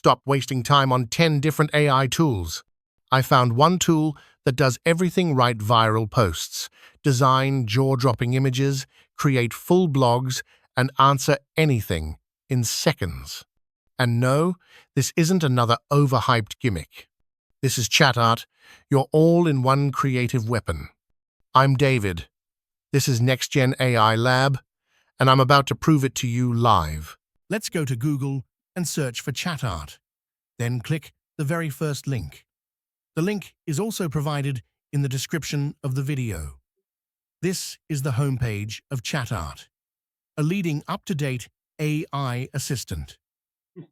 stop wasting time on 10 different AI tools. I found one tool that does everything right: viral posts, design jaw-dropping images, create full blogs, and answer anything in seconds. And no, this isn't another overhyped gimmick. This is ChatArt, your all-in-one creative weapon. I'm David. This is Next Gen AI Lab, and I'm about to prove it to you live. Let's go to Google and search for ChatArt. Then click the very first link. The link is also provided in the description of the video. This is the homepage of ChatArt, a leading up-to-date AI assistant.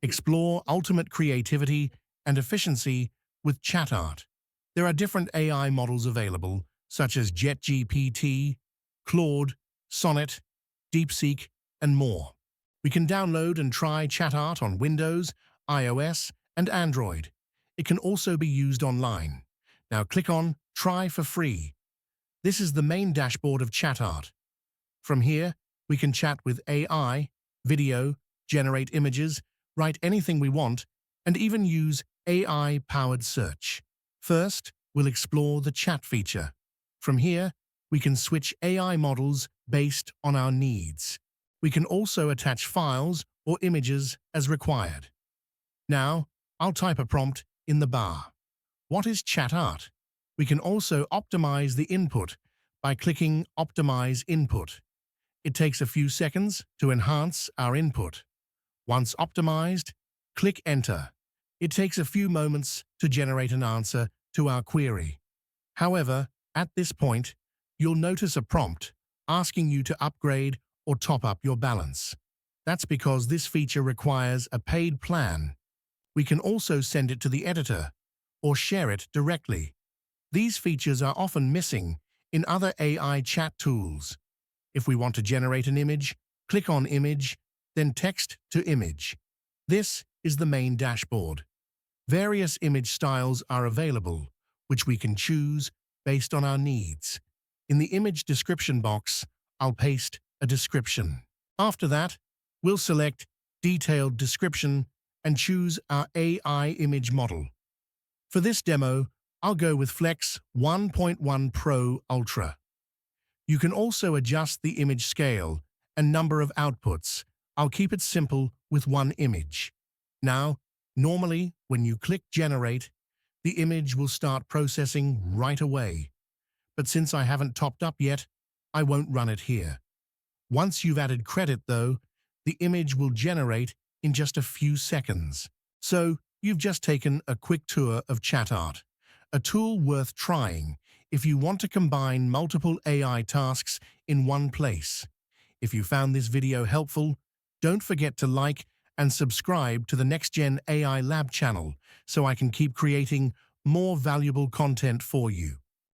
Explore ultimate creativity and efficiency with ChatArt. There are different AI models available, such as JetGPT, Claude, Sonnet, DeepSeek, and more. We can download and try ChatArt on Windows, iOS, and Android. It can also be used online. Now click on Try for free. This is the main dashboard of ChatArt. From here, we can chat with AI, video, generate images, write anything we want, and even use AI-powered search. First, we'll explore the chat feature. From here, we can switch AI models based on our needs. We can also attach files or images as required. Now, I'll type a prompt in the bar. What is ChatArt? We can also optimize the input by clicking Optimize Input. It takes a few seconds to enhance our input. Once optimized, click Enter. It takes a few moments to generate an answer to our query. However, at this point, you'll notice a prompt asking you to upgrade or top up your balance. That's because this feature requires a paid plan. We can also send it to the editor or share it directly. These features are often missing in other AI chat tools. If we want to generate an image, click on Image, then Text to Image. This is the main dashboard. Various image styles are available, which we can choose based on our needs. In the image description box, I'll paste a description. After that, we'll select Detailed Description and choose our AI image model. For this demo, I'll go with Flex 1.1 Pro Ultra. You can also adjust the image scale and number of outputs. I'll keep it simple with one image. Now, normally, when you click Generate, the image will start processing right away. But since I haven't topped up yet, I won't run it here. Once you've added credit, though, the image will generate in just a few seconds. So, you've just taken a quick tour of ChatArt, a tool worth trying if you want to combine multiple AI tasks in one place. If you found this video helpful, don't forget to like and subscribe to the Next Gen AI Lab channel so I can keep creating more valuable content for you.